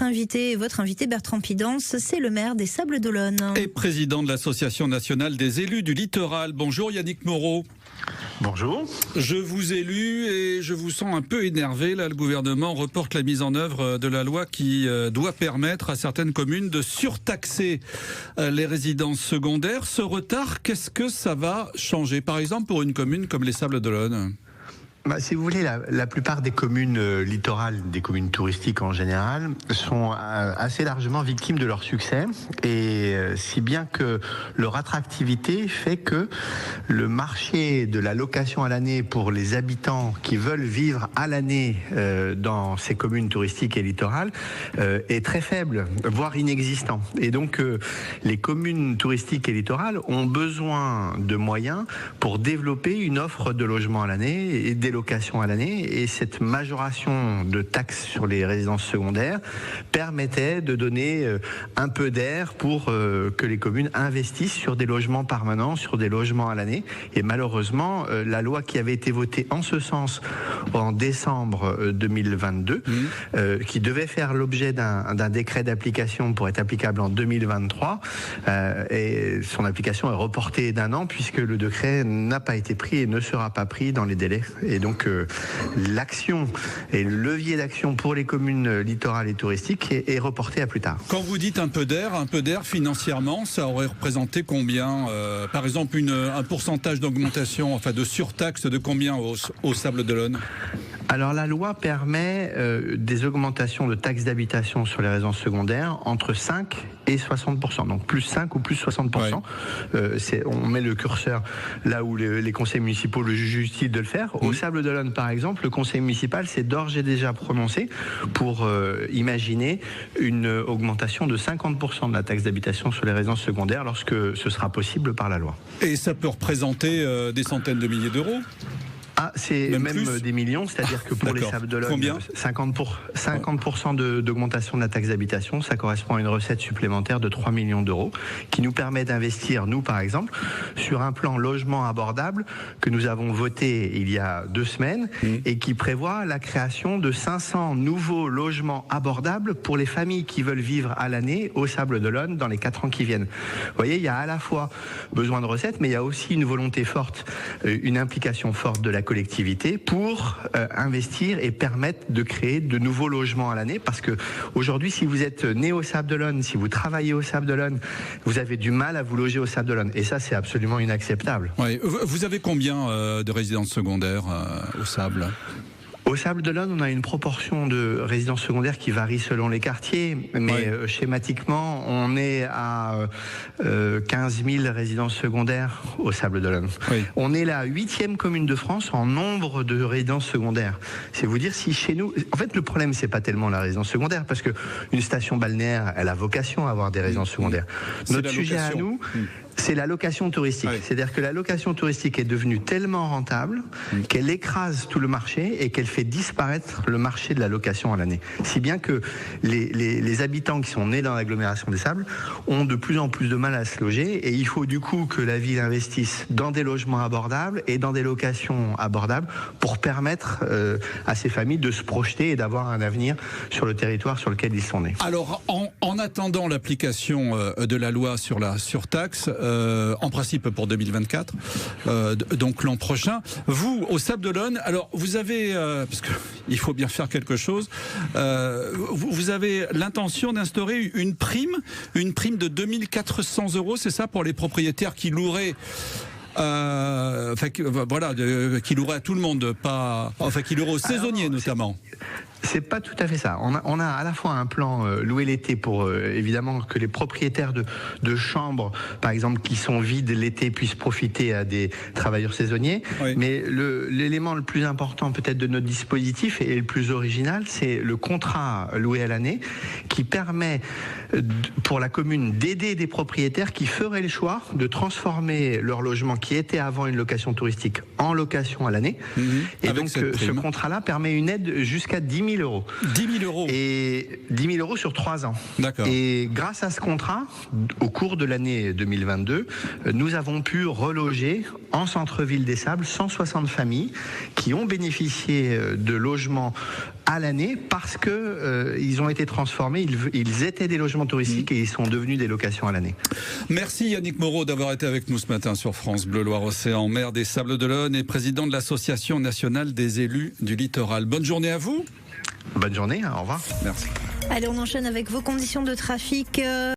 Votre invité Bertrand Pidance, c'est le maire des Sables-d'Olonne. Et président de l'Association nationale des élus du littoral. Bonjour Yannick Moreau. Bonjour. Je vous ai lu et je vous sens un peu énervé. Là, le gouvernement reporte la mise en œuvre de la loi qui doit permettre à certaines communes de surtaxer les résidences secondaires. Ce retard, qu'est-ce que ça va changer? Par exemple, pour une commune comme les Sables-d'Olonne. Si vous voulez, la plupart des communes littorales, des communes touristiques en général, sont assez largement victimes de leur succès, et si bien que leur attractivité fait que le marché de la location à l'année pour les habitants qui veulent vivre à l'année dans ces communes touristiques et littorales est très faible, voire inexistant. Et donc les communes touristiques et littorales ont besoin de moyens pour développer une offre de logement à l'année et des locations à l'année, et cette majoration de taxes sur les résidences secondaires permettait de donner un peu d'air pour que les communes investissent sur des logements permanents, sur des logements à l'année. Et malheureusement, la loi qui avait été votée en ce sens en décembre 2022, qui devait faire l'objet d'un décret d'application pour être applicable en 2023, et son application est reportée d'1 an puisque le décret n'a pas été pris et ne sera pas pris dans les délais. Et donc l'action et le levier d'action pour les communes littorales et touristiques est reporté à plus tard. Quand vous dites un peu d'air financièrement, ça aurait représenté combien par exemple un pourcentage d'augmentation, enfin de surtaxe de combien au Sables-d'Olonne? Alors la loi permet des augmentations de taxes d'habitation sur les résidences secondaires entre 5 et 60%. Donc plus 5 ou plus 60%. Ouais. On met le curseur là où les conseils municipaux le jugent utile de le faire. Au Sables-d'Olonne par exemple, le conseil municipal s'est d'ores et déjà prononcé pour imaginer une augmentation de 50% de la taxe d'habitation sur les résidences secondaires lorsque ce sera possible par la loi. Et ça peut représenter des centaines de milliers d'euros? C'est même des millions, c'est-à-dire que pour les Sables-d'Olonne, 50% d'augmentation de la taxe d'habitation, ça correspond à une recette supplémentaire de 3 millions d'euros, qui nous permet d'investir, nous par exemple, sur un plan logement abordable que nous avons voté il y a 2 semaines, et qui prévoit la création de 500 nouveaux logements abordables pour les familles qui veulent vivre à l'année au Sables-d'Olonne dans les 4 ans qui viennent. Vous voyez, il y a à la fois besoin de recettes, mais il y a aussi une volonté forte, une implication forte de la collectivité pour investir et permettre de créer de nouveaux logements à l'année, parce que aujourd'hui, si vous êtes né au Sables-d'Olonne, si vous travaillez au Sables-d'Olonne, vous avez du mal à vous loger au Sables-d'Olonne, et ça c'est absolument inacceptable. Ouais. Vous avez combien de résidences secondaires au Sable ? Au Sables-d'Olonne, on a une proportion de résidences secondaires qui varie selon les quartiers, mais schématiquement, on est à 15 000 résidences secondaires au Sables-d'Olonne. Oui. On est la 8e commune de France en nombre de résidences secondaires. C'est vous dire si chez nous... En fait, le problème, c'est pas tellement la résidence secondaire, parce que une station balnéaire, elle a vocation à avoir des résidences secondaires. Notre sujet à nous... c'est la location touristique. C'est-à-dire que la location touristique est devenue tellement rentable qu'elle écrase tout le marché et qu'elle fait disparaître le marché de la location à l'année. Si bien que les habitants qui sont nés dans l'agglomération des Sables ont de plus en plus de mal à se loger, et il faut du coup que la ville investisse dans des logements abordables et dans des locations abordables pour permettre à ces familles de se projeter et d'avoir un avenir sur le territoire sur lequel ils sont nés. Alors, en attendant l'application de la loi sur la surtaxe, en principe pour 2024, donc l'an prochain. Vous, au Sables-d'Olonne, alors vous avez, parce qu'il faut bien faire quelque chose, vous avez l'intention d'instaurer une prime de 2 400 €, c'est ça, pour les propriétaires qui loueraient qui loueraient à tout le monde, qui loueraient aux saisonniers notamment. C'est pas tout à fait ça. On a à la fois un plan louer l'été pour évidemment que les propriétaires de chambres, par exemple, qui sont vides l'été, puissent profiter à des travailleurs saisonniers. Oui. Mais l'élément le plus important peut-être de notre dispositif et le plus original, c'est le contrat loué à l'année, qui permet pour la commune d'aider des propriétaires qui feraient le choix de transformer leur logement qui était avant une location touristique en location à l'année. Et avec donc ce contrat-là permet une aide jusqu'à 10 000 €. 10 000 €. Et 10 000 € sur 3 ans. D'accord. Et grâce à ce contrat, au cours de l'année 2022, nous avons pu reloger en centre-ville des Sables 160 familles qui ont bénéficié de logements à l'année parce que ils ont été transformés, ils étaient des logements touristiques et ils sont devenus des locations à l'année. Merci Yannick Moreau d'avoir été avec nous ce matin sur France Bleu Loire-Océan, maire des Sables-d'Olonne et président de l'Association nationale des élus du littoral. Bonne journée à vous. Bonne journée, au revoir. Merci. Allez, on enchaîne avec vos conditions de trafic.